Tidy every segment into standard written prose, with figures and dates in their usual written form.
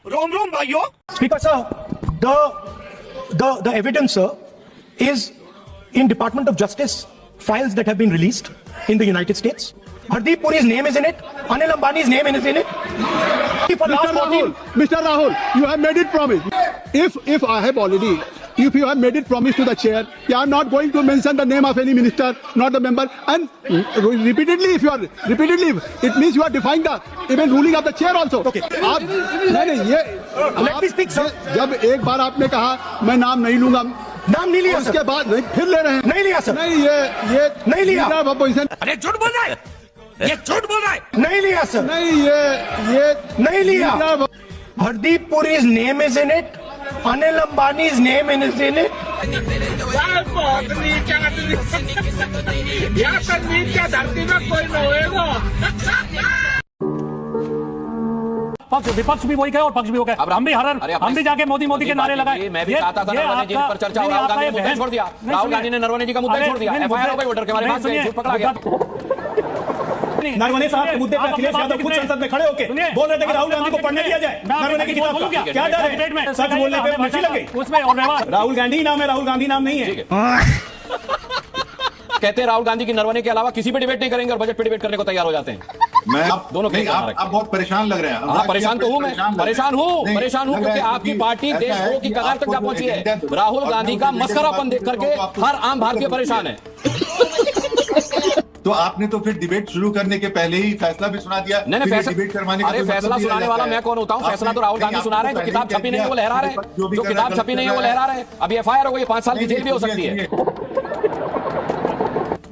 रोम रोम भाइयों। Speaker sir, the evidence sir is in Department of Justice files that have been released in the United States. Hardeep Puri's name is in it. Anil Ambani's name is in it. Mr. Rahul, you have made it promise. If I have already, if you have made it promise to the chair, you are not going to mention the name of any minister, not the member, and repeatedly, if you are repeatedly, it means you are defying the even ruling of the chair also. Okay. आप नहीं ये Let me speak, sir. जब एक बार आपने कहा मैं नाम नहीं लूंगा, नाम नहीं लिया उसके सर। बाद नहीं फिर ले रहे हैं। नहीं लिया सर। नहीं ये नहीं लिया। अपोजिशन अरे झूठ बोल रहा है, ये झूठ बोल रहा है। नहीं लिया सर। नहीं ये नहीं लिया। Hardeep Puri's name is in it. Anil Ambani's name is in it. बहुत नीच आदमी, यहाँ पर नीच का धरती में कोई न होएगा। पक्ष विपक्ष भी वही कहे और पक्ष भी वो कहे। हम भी हरन, हम भी जाके मोदी के नारे लगाए। मैं भी कहता था नरवणे जी पर चर्चा, राहुल गांधी ने मुद्दा छोड़ दिया। राहुल गांधी ने नरवणे जी का मुद्दा छोड़ दिया। एफआईआर हो गई वोटर के बारे में, झूठ पकड़ा गया। नरवणे साहब के मुद्दे पर अखिलेश यादव खुद संसद में खड़े होके बोल रहे थे कि राहुल गांधी को पढ़ने दिया जाए नरवणे की किताब का। क्या डर है? सच बोलने पे फांसी लग गई उसमें। और राहुल गांधी नाम है, राहुल गांधी नाम नहीं है। कहते हैं राहुल गांधी की नरवणे के अलावा किसी पे डिबेट नहीं करेंगे और बजट पे डिबेट करने को तैयार हो जाते हैं। मैं दोनों नहीं, आप बहुत परेशान लग रहे हैं। हाँ, परेशान तो हूँ मैं, परेशान हूँ क्योंकि आपकी पार्टी देशद्रोह की कगार तक जा पहुंची है। राहुल गांधी का मस्खरापन देख करके हर आम भारतीय परेशान है। तो आपने तो फिर डिबेट शुरू करने के पहले ही फैसला भी सुना दिया। नहीं फैसला डिबेट करवाने का फैसला सुनाने वाला मैं कौन होता हूँ? फैसला तो राहुल गांधी सुना रहे हैं। जो किताब छपी नहीं है वो लहरा रहे हैं, जो किताब छपी नहीं है वो लहरा रहे हैं। अभी एफआईआर हो गई, 5 साल की जेल भी हो सकती है।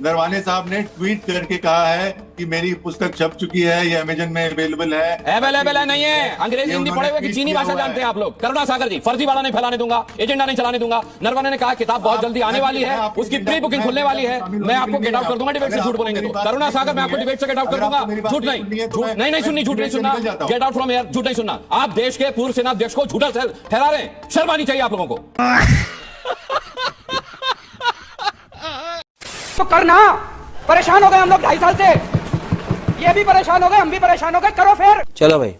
नरवाने साहब ने ट्वीट करके कहा है कि मेरी पुस्तक छप चुकी है, ये अमेजन में अवेलेबल है। अवेलेबल है नहीं है, अंग्रेजी हिंदी पढ़े हुए कि चीनी भाषा जानते हैं आप लोग। करुणा सागर जी, फर्जी वाला नहीं फैलाने दूंगा, एजेंडा नहीं चलाने दूंगा। नरवाने ने कहा किताब बहुत जल्दी आने वाली है, उसकी प्री बुकिंग खुलने वाली है। मैं आपको गेट आउट कर दूंगा डिबेट से झूठ बोलेंगे तो। करुणा सागर, मैं आपको डिबेट से गेट आउट कर दूंगा। झूठ नहीं सुननी, झूठ नहीं सुनना। गेट आउट फ्रॉम एयर, झूठ नहीं सुनना। आप देश के पूर्व सेना अध्यक्ष को झूठा ठहरा रहे हैं, शर्म आनी चाहिए आप लोगों को। तो करना, परेशान हो गए हम लोग 2.5 साल से, ये भी परेशान हो गए, हम भी परेशान हो गए, करो फिर। चलो भाई,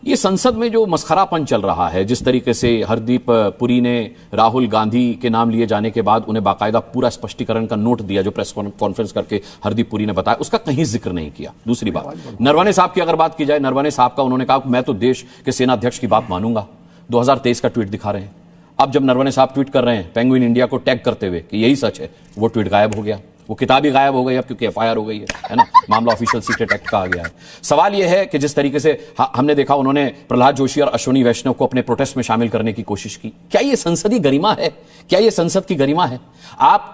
ये संसद में जो मस्खरापन चल रहा है, जिस तरीके से हरदीप पुरी ने राहुल गांधी के नाम लिए जाने के बाद उन्हें बाकायदा पूरा स्पष्टीकरण का नोट दिया, जो प्रेस कॉन्फ्रेंस करके हरदीप पुरी ने बताया, उसका कहीं जिक्र नहीं किया। दूसरी बात, नरवणे साहब की अगर बात की जाए, नरवणे साहब का उन्होंने कहा मैं तो देश के सेना अध्यक्ष की बात मानूंगा। 2023 का ट्वीट दिखा रहे हैं। अब जब नरवणे साहब ट्वीट कर रहे हैं पेंगुइन इंडिया को टैग करते हुए कि यही सच है, वो ट्वीट गायब हो गया, वो किताब ही गायब हो गई अब, क्योंकि एफआईआर हो गई है ना। मामला ऑफिशियल सीक्रेट एक्ट का आ गया है। सवाल यह है कि जिस तरीके से हमने देखा उन्होंने प्रहलाद जोशी और अश्विनी वैष्णव को अपने प्रोटेस्ट में शामिल करने की कोशिश की। क्या यह संसदीय गरिमा है? क्या यह संसद की गरिमा है? आप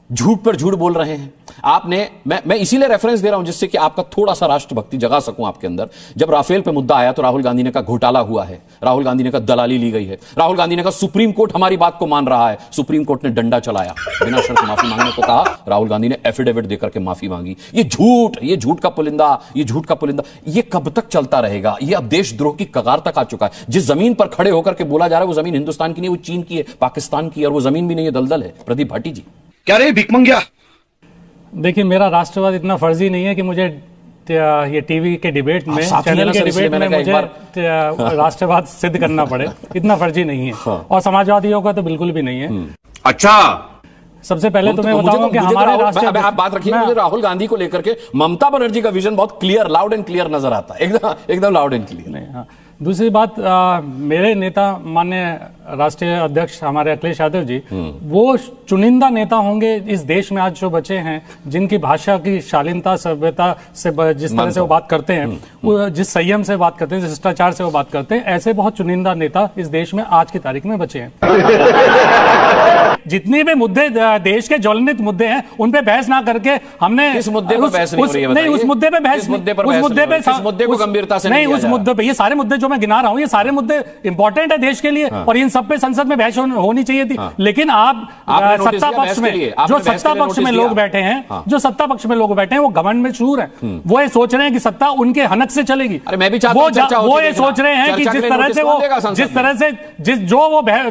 झूठ पर झूठ बोल रहे हैं। आपने, मैं इसीलिए रेफरेंस दे रहा हूं जिससे कि आपका थोड़ा सा राष्ट्रभक्ति जगा सकूं आपके अंदर। जब राफेल पे मुद्दा आया तो राहुल गांधी ने कहा घोटाला हुआ है, राहुल गांधी ने कहा दलाली ली गई है, राहुल गांधी ने कहा सुप्रीम कोर्ट हमारी बात को मान रहा है। सुप्रीम कोर्ट ने डंडा चलाया, बिना शर्त माफी मांगने को कहा, राहुल गांधी ने एफिडेविट देकर के माफी मांगी। ये झूठ का पुलिंदा, ये कब तक चलता रहेगा? ये अब देशद्रोह की कगार तक आ चुका है। जिस जमीन पर खड़े होकर के बोला जा रहा है वो जमीन हिंदुस्तान की नहीं, वो चीन की है, पाकिस्तान की, और वो जमीन भी नहीं है, दलदल है। प्रदीप भाटी जी, क्या रे भिकमंगिया? देखिए, मेरा राष्ट्रवाद इतना फर्जी नहीं है कि मुझे ये टीवी के डिबेट में, चैनल के डिबेट में मुझे राष्ट्रवाद सिद्ध करना पड़े, इतना फर्जी नहीं है। और समाजवादियों का तो बिल्कुल भी नहीं है। अच्छा, सबसे पहले तो मैं बताऊंगा कि हमारे राष्ट्र, आप बात रखिए, मुझे राहुल गांधी को लेकर के ममता बनर्जी का विजन बहुत क्लियर, लाउड एंड क्लियर नजर आता है, एकदम लाउड एंड क्लियर। हाँ। दूसरी बात, मेरे नेता माननीय राष्ट्रीय अध्यक्ष हमारे अखिलेश यादव जी, वो चुनिंदा नेता होंगे इस देश में आज जो बचे हैं, जिनकी भाषा की शालीनता, सभ्यता से जिस तरह से वो बात करते हैं, वो जिस संयम से बात करते हैं, जिस शिष्टाचार से वो बात करते हैं, ऐसे बहुत चुनिंदा नेता इस देश में आज की तारीख में बचे हैं। जितने भी मुद्दे देश के ज्वलंत मुद्दे हैं उन पे बहस ना करके हमने इस मुद्दे पर बहस नहीं हो रही है, नहीं, उस मुद्दे पे बहस, उस मुद्दे को गंभीरता से नहीं, उस मुद्दे पे, ये सारे मुद्दे जो मैं गिना रहा हूं, ये सारे मुद्दे इंपॉर्टेंट है देश के लिए। हाँ। और इन सब पे संसद में बहस होनी चाहिए थी। हाँ। लेकिन आप सत्ता पक्ष में, जो सत्ता पक्ष में लोग बैठे हैं, हाँ, जो सत्ता पक्ष में लोग बैठे हैं, वो घमंड में चूर है। वो ये सोच रहे हैं कि सत्ता उनके हनक से चलेगी। अरे मैं भी चाहता हूं, वो ये सोच रहे हैं कि जिस तरह से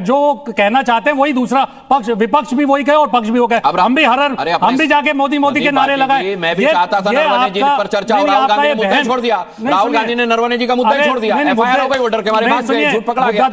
जो कहना चाहते हैं वही दूसरा पक्ष, विपक्ष भी वही कहे और पक्ष भी वो कहे। अब हम भी हरन, हम भी जाके मोदी के नारे लगाए। मैं भी चाहता था नरवणे जी पर चर्चा, राहुल गांधी ने मुद्दा छोड़ दिया, राहुल गांधी ने नरवणे जी का मुद्दा छोड़ दिया। FIR हो गई, वो डर के मारे भाग गए, झूठ पकड़ा गया।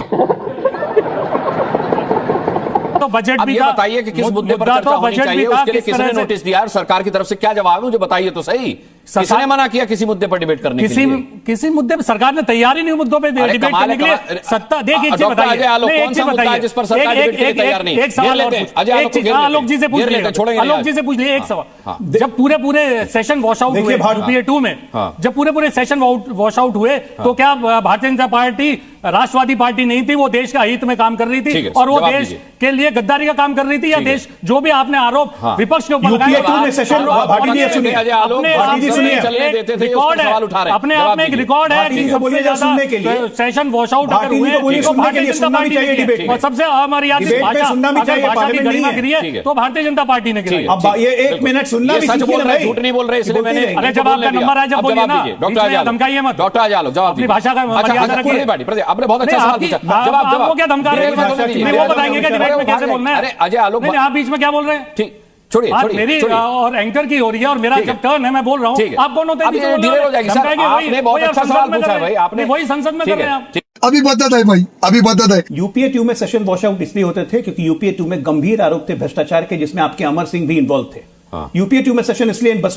तो बजट अब भी ये था, बताइए कि किस मुद्दे पर मुद्दा चर्चा तो होनी बजट चाहिए, भी था, उसके लिए किस किसने तरह से- नोटिस दिया और सरकार की तरफ से क्या जवाब है, मुझे बताइए तो सही। किसने मना किया किसी मुद्दे पर डिबेट करने के लिए? किसी मुद्दे पे सरकार ने तैयार ही नहीं मुद्दों पे अरे डिबेट कमाल है, करने के लिए। कमाल। सत्ता देख, एक चीज डॉक्टर बताइए, अजय आलोक, नहीं, एक कौन चीज सा मुद्दा है बताइए, जिस पर सरकार डिबेट के लिए तैयार नहीं? एक सवाल घेर और लेते हैं, पूछ- अजय एक आलोक को चीज घेर लेते हैं। आलोक जी से पूछ घेर लेते लीजिए, हैं, छोड़ेंगे नहीं आलोक आज। जी से पूछ लीजिए एक हाँ, सवाल। जब पूरे सेशन वॉश आउट हुए देखिए, यूपीए 2 में, हाँ। जब पूरे सेशन वॉश आउट हुए, तो क्या भारतीय जनता पार्टी राष्ट्रवादी पार्टी नहीं थी? वो देश का हित में काम कर रही ठीक थी है, और वो जवाब देश दीजिए। के लिए गद्दारी का काम कर रही थी, या ठीक है। देश जो भी आपने आरोप हाँ। विपक्ष के ऊपर यूपीए लगाए, 2 में सेशन भाटी जी सुनिए, अजय आलोक अपने भाटी आप जी से सुनिए, एक चलने देते थे, रिकॉर्ड उस पर है, सवाल उठा रहे हैं। अपने जवाब आप में एक दीजिए। रिकॉर्ड है भाटी कि जी को बोलिए सबसे जरा सुनने के लिए। ज्यादा सेशन वॉश आउट भाटी अगर जी हुए को बोलिए तो सुनने के भारतीय लिए, जनता सुनना भी पार्टी चाहिए ने की डिबेट है। और सबसे अमर्यादित डिबेट में भाषा, सुनना भी अगर चाहिए, भाषा की पार्लियामेंट गरिमा नहीं है। गिरी ठीक है। है तो भारतीय जनता पार्टी ने ठीक गिरी है। अब ये एक बिल्कुल। मिनट सुनना ये भी सच सीखिए बोल ना रहे हैं, भाई। झूठ नहीं बोल रहे, इसलिए बोलते मैंने नहीं। अरे जब बोलने आपका दिया। नंबर है, जब अब बोलिए जवाब ना, दीजिए, बीच डॉक्टर में अजय आलोक। धमकाइए मत। डॉक्टर अजय आलोक, जवाब अपनी दीजिए। भाषा का अच्छा, मर्यादा पूरे रखिए। बाटी, आपने बहुत अच्छा नहीं, सवाल आपकी- पूछा। आप- जवाब आपको क्या धमका रहे हैं? डिबेट में नहीं, वो बताएंगे कि डिबेट में कैसे बोलना है। अरे अजय आलोक, नहीं, आप बीच में क्या बोल रहे हैं? ठीक, छोड़िए बात छोड़िए मेरी छोड़िए। और एंकर की हो रही है, और मेरा ठीक है। जब टर्न है मैं बोल रहा हूँ, ठीक है। आप कौन होते हैं? अब ये बीच में बोल डिले रहे हो जाएगी हैं? सर, धमकाएंगे, आपने वही- बहुत वही अच्छा आप सवाल संसद में पूछा कर है रहे भाई, हैं। आपने नहीं, वही संसद में ठीक कर रहे है, हैं आप। ठीक। अभी बता है भाई, अभी बता है। यूपीए 2 में सेशन वॉश आउट इसलिए होते थे क्योंकि यूपीए 2 में गंभीर आरोप थे भ्रष्टाचार के, जिसमें आपके अमर सिंह भी इन्वॉल्व थे। हाँ। यूपीए 2 में सेशन इसलिए बस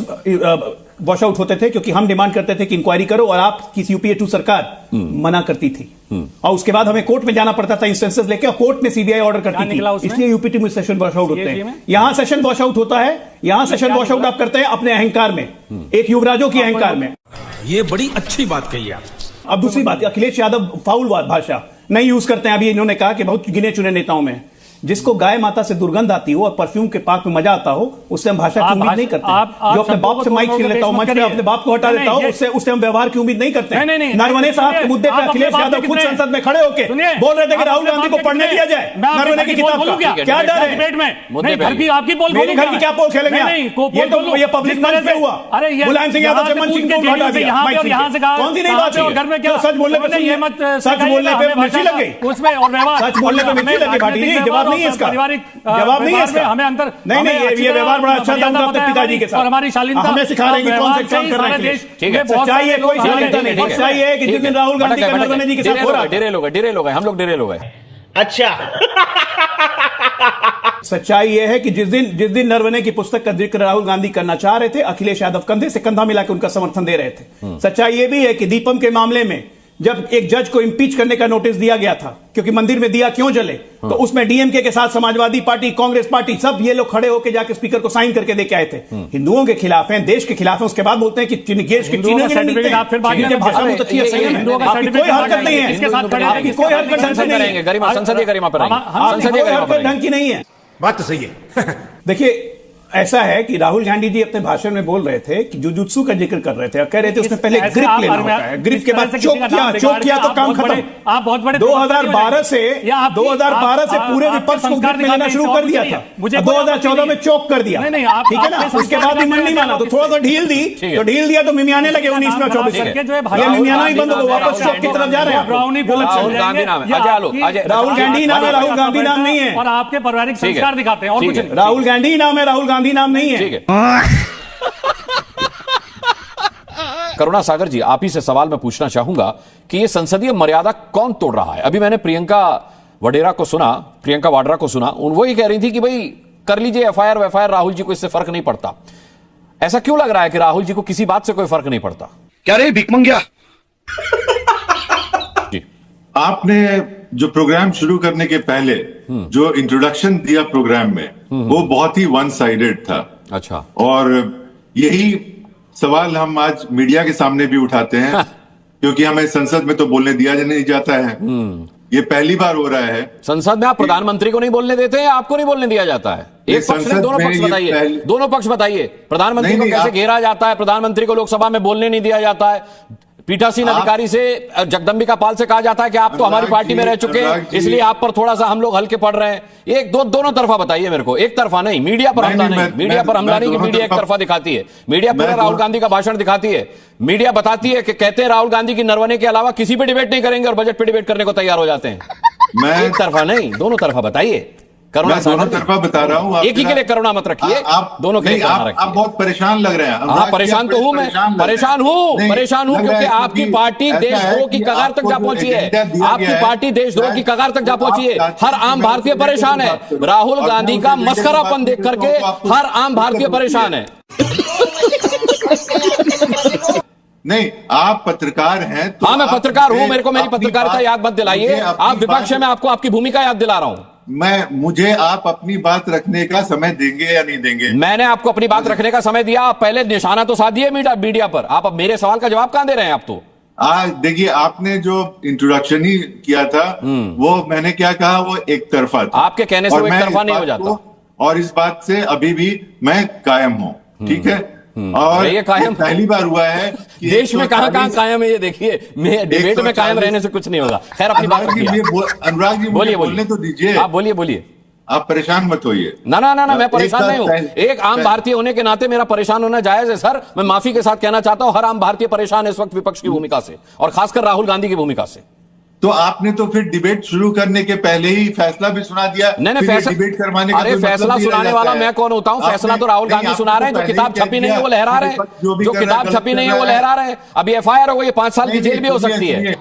वॉश आउट होते थे क्योंकि हम डिमांड करते थे कि इंक्वायरी करो, और आप किसी यूपीए 2 सरकार मना करती थी, और उसके बाद हमें कोर्ट में जाना पड़ता था इंस्टेंसेस लेके, और कोर्ट ने सीबीआई ऑर्डर क्या करती निकला थी। उसमें? इसलिए यूपीए 2 में सेशन वॉश आउट होते CAG हैं। में? यहां सेशन वॉश आउट होता है, यहां सेशन वॉश आउट आप करते हैं अपने अहंकार में, एक युवराजों की अहंकार में। ये बड़ी अच्छी बात कही आप। अब दूसरी बात, अखिलेश यादव फाउल भाषा नहीं यूज करते हैं। अभी इन्होंने कहा कि बहुत गिने चुने नेताओं में जिसको गाय माता से दुर्गंध आती हो और परफ्यूम के पाक में मजा आता हो, उससे हम भाषा की उम्मीद नहीं करते। जो अपने बाप से माइक छीन लेता हो, मंच पे अपने बाप को हटा देता हो, उससे हम व्यवहार की उम्मीद नहीं करते। नहीं, नरवणे साहब के मुद्दे पे अखिलेश यादव खुद संसद में खड़े होकर बोल रहे थे कि राहुल गांधी को पढ़ने दिया जाए नरवणे की किताब का। क्या डर है? डिबेट में मुद्दे पे आपकी पोल मेरे घर की क्या पोल खेलेंगे आप? ये तो ये पब्लिक मंच पे हुआ। अरे मुलायम सिंह यादव से मन सिंह को हटा दिया माइक से। यहाँ से कहा कौन सी नई बात है? घर में क्या सच बोलने पे ये मत सच बोलने पे मिर्ची लग गई। उसमें और व्यवहार, सच बोलने पे मिर्ची लग गई भाटी जी, जवाब नहीं है इसका। जवाब नहीं है इसका। हमें अंतर नहीं, ये व्यवहार बड़ा अच्छा था उनका अपने पिताजी के साथ, और हमारी शालीनता हमें सिखा रहे हैं कि कौन से काम कर रहे हैं अखिलेश। ठीक है। सच्चाई है, कोई शालीनता नहीं। ठीक है। सच्चाई है कि जिस दिन राहुल गांधी का नरवणे जी के साथ हो रहा था। डेरे लोग हैं, हम लोग डेरे लोग हैं। सच्चाई यह है कि जिस दिन नरवणे की पुस्तक का जिक्र राहुल गांधी करना चाह रहे थे, अखिलेश यादव कंधे से कंधा मिलाकर उनका समर्थन दे रहे थे। सच्चाई यह भी है कि दीपम के मामले में जब एक जज को इंपीच करने का नोटिस दिया गया था, क्योंकि मंदिर में दिया क्यों जले, तो उसमें डीएमके के साथ समाजवादी पार्टी, कांग्रेस पार्टी, सब ये लोग खड़े होकर जाके स्पीकर को साइन करके देके आए थे। हिंदुओं के खिलाफ हैं, देश के खिलाफ हैं, उसके बाद बोलते हैं कि देश के हिंदुओं का सर्टिफिकेट आप फिर बाकी में भाषा बहुत अच्छी है, सही है। हिंदुओं का आपकी कोई सर्टिफिकेट हरकत नहीं है, इसके साथ खड़े हैं, आपकी कोई हरकत ढंग से नहीं है, गरिमा, संसदीय गरिमा पर आएंगे। आपकी संसदीय कोई गरिमा पर हरकत आएंगे। ढंग की नहीं है। बात तो सही है। देखिए, ऐसा है कि राहुल गांधी जी अपने भाषण में बोल रहे थे कि जुजुत्सु का जिक्र कर रहे थे, और कह रहे थे उसमें पहले ग्रिप लेना होता है, ग्रिप के बाद चोक किया तो काम खत्म। आप बहुत बड़े 2012 से पूरे विपक्ष को ग्रिप में लेना शुरू कर दिया था, 2014 में चोक कर दिया, ठीक है ना। उसके बाद भी मन नहीं माना तो थोड़ा सा ढील दी, तो ढील दिया तो मिमियाने लगे 19 में 24 में, मिमियाना ही बंद हो, वापस चोक की तरफ जा रहे हैं। राहुल गांधी नाम है, अजय आलोक, राहुल गांधी नाम है, राहुल गांधी नाम नहीं है। और आपके पारिवारिक संस्कार दिखाते हैं, और कुछ नहीं। राहुल गांधी नाम है, राहुल गांधी नाम नहीं है। करुणा सागर जी, आप ही से सवाल मैं पूछना चाहूंगा कि ये संसदीय मर्यादा कौन तोड़ रहा है? अभी मैंने प्रियंका वाड्रा को सुना, वो ही कह रही थी कि भाई कर लीजिए एफआईआर, राहुल जी को इससे फर्क नहीं पड़ता। ऐसा क्यों लग रहा है कि राहुल जी को किसी बात से कोई फर्क नहीं पड़ता? क्या रे भिकमंगिया? जी, आपने जो प्रोग्राम शुरू करने के पहले जो इंट्रोडक्शन दिया प्रोग्राम में, वो बहुत ही वन साइडेड था। अच्छा। और यही सवाल हम आज मीडिया के सामने भी उठाते हैं, क्योंकि हमें संसद में तो बोलने दिया नहीं जाता है। ये पहली बार हो रहा है। संसद में आप प्रधानमंत्री को नहीं बोलने देते हैं, आपको नहीं बोलने दिया जाता है? एक पक्ष ने, दोनों पक्ष बताइए, दोनों पक्ष बताइए। प्रधानमंत्री को कैसे घेरा जाता है, प्रधानमंत्री को लोकसभा में बोलने नहीं दिया जाता है, पीठासीन अधिकारी से, जगदम्बिका पाल से कहा जाता है कि आप तो हमारी पार्टी में रह चुके हैं, इसलिए आप पर थोड़ा सा हम लोग हल्के पड़ रहे हैं। एक दोनों तरफा बताइए मेरे को, एक तरफा नहीं। मीडिया पर हमला नहीं, मीडिया पर हमला नहीं कि मीडिया एक तरफा दिखाती है। मीडिया पूरा राहुल गांधी का भाषण दिखाती है, मीडिया बताती है कि कहते हैं राहुल गांधी की नरवणे के अलावा किसी पे डिबेट नहीं करेंगे, और बजट पे डिबेट करने को तैयार हो जाते हैं। एक तरफा नहीं, दोनों तरफा बताइए। करुणा मैं दोनों सागर जी। तरफा बता रहा हूँ। एक ही के लिए करुणा मत रखिए, आप दोनों के लिए नहीं, करुणा आप रखिए। बहुत परेशान लग रहे हैं। हाँ, अनुराग जी, परेशान आप तो हूं मैं, परेशान हूं क्योंकि आपकी पार्टी देशद्रोह की कगार तक जा पहुंची है। आपकी पार्टी देशद्रोह की कगार तक जा पहुंची है। हर आम भारतीय परेशान है। राहुल गांधी का मस्खरापन देख करके हर आम भारतीय परेशान है। नहीं, आप पत्रकार हैं तो हाँ, मैं पत्रकार हूं, मेरे को मेरी अपनी पत्रकारिता बात- याद मत दिलाइए। मुझे अपनी आप विपक्ष बात- में, आपको आपकी भूमिका याद दिला रहा हूं। मुझे आप अपनी बात रखने का समय देंगे या नहीं देंगे? मैंने आपको अपनी बात रखने का समय दिया। आप पहले निशाना तो साध दिए मीडिया पर। आप अब मेरे सवाल का जवाब कहां दे रहे हैं आप तो? आज देखिए, आपने जो इंट्रोडक्शन ही किया था वो मैंने क्या कहा, वो एक तरफा था। आपके कहने से और वो एक मैं तरफा इस नहीं हो बात जाता। और इस बात से अभी भी मैं कायम हूं, ठीक है। और ये कायम पहली बार हुआ है कि देश में कहां 140 कायम है ये देखिए। डिबेट में कायम रहने से कुछ नहीं होगा। खैर, अपनी बात रखिए। अनुराग जी, बोलिए, बोलने तो दीजिए। आप बोलिए। आप परेशान मत होइए। ना, मैं परेशान नहीं हूं। एक आम पहले- भारतीय होने के नाते मेरा परेशान होना जायज है सर। मैं माफी के साथ कहना चाहता हूं, हर आम भारतीय परेशान है इस वक्त विपक्ष की भूमिका से, और खासकर राहुल गांधी की भूमिका से। तो आपने तो फिर डिबेट शुरू करने के पहले ही फैसला भी सुना दिया। नहीं, फिर ये फैसला डिबेट करवाने का अरे कोई मतलब फैसला नहीं रह सुनाने जाता वाला है। मैं कौन होता हूं? फैसला आपने- तो राहुल गांधी नहीं, सुना रहे हैं। जो आपने किताब पहले ही छपी नहीं है कह वो लहरा रहे हैं। दिया, जो भी जो कर रहा है, किताब गलत छपी कर नहीं है वो रहा है। लहरा रहे हैं। अभी FIR हो गई, 5 साल की जेल भी हो सकती है।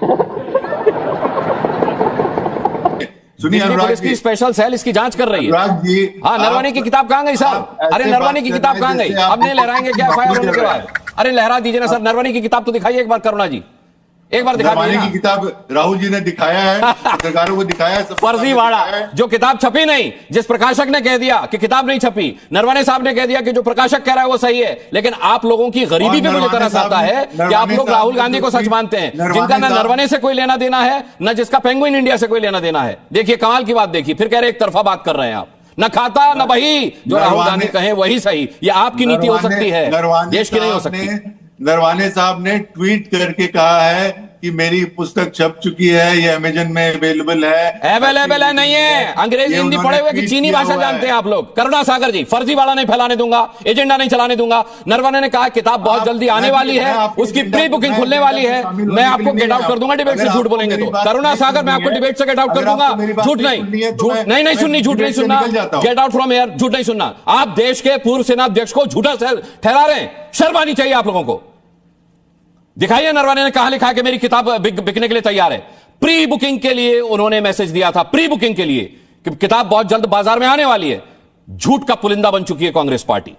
सुनिए दिल्ली अनुराग पुलिस की जी, स्पेशल सेल इसकी जांच कर रही है। अनुराग जी, हाँ, नरवणे की किताब कहां गई साहब? आप ऐसे अरे नरवणे की बात किताब कर कहां रहे हैं गई? जैसे आप अब नहीं लहराएंगे क्या FIR होने के बाद? अरे लहरा दीजिए ना सर, नरवणे की किताब तो दिखाइए एक बार करुणा जी, एक बार दिखा नरवाने की दीजिए। किताब राहुल जी ने दिखाया है, पत्रकारों को दिखाया है, सबको फर्जीवाड़ा, दिखाया है। जो किताब छपी नहीं, जिस प्रकाशक ने कह दिया कि किताब नहीं छपी, नरवणे साहब ने कह दिया कि जो प्रकाशक कह रहा है वो सही है। लेकिन आप लोगों की गरीबी पे मुझे नरवणे तरस साहब आता ने- है कि आप नरवणे लोग साहब राहुल ने गांधी को जो सच tweet- मानते हैं, नरवणे जिनका ना साहब- नरवणे से कोई लेना देना है, ना जिसका पेंगुइन इंडिया से कोई लेना देना है। देखिए कमाल की बात, देखिए फिर कह रहे एक तरफा बात कर रहे हैं आप। न खाता न बही, जो राहुल गांधी कहें वही सही। ये आपकी नीति हो सकती है, देश की नहीं हो सकती। नरवाने साहब ने ट्वीट करके कहा है कि मेरी पुस्तक छप चुकी है, ये अमेजन में अवेलेबल है। अवेलेबल है नहीं है, अंग्रेजी ये हिंदी उन्होंने पढ़े हुए कि ट्वीट चीनी किया भाषा हुआ जानते है। हैं आप लोग। करुणा सागर जी, फर्जीवाड़ा नहीं फैलाने दूंगा, एजेंडा नहीं चलाने दूंगा। नरवणे ने कहा किताब बहुत जल्दी आने वाली है, उसकी प्री बुकिंग खुलने वाली है। मैं आपको गेट आउट कर दूंगा डिबेट से, झूठ बोलेंगे तो। करुणा सागर, मैं आपको डिबेट से गेट आउट कर दूंगा। झूठ नहीं सुननी, झूठ नहीं सुनना। गेट आउट फ्रॉम एयर, झूठ नहीं सुनना। आप देश के पूर्व सेना अध्यक्ष को झूठा ठहरा रहे हैं, शर्म आनी चाहिए आप लोगों को। दिखाइए नरवणे ने कहा लिखा कि मेरी किताब बिकने के लिए तैयार है। प्री बुकिंग के लिए उन्होंने मैसेज दिया था, प्री बुकिंग के लिए, कि किताब बहुत जल्द बाजार में आने वाली है। झूठ का पुलिंदा बन चुकी है कांग्रेस पार्टी।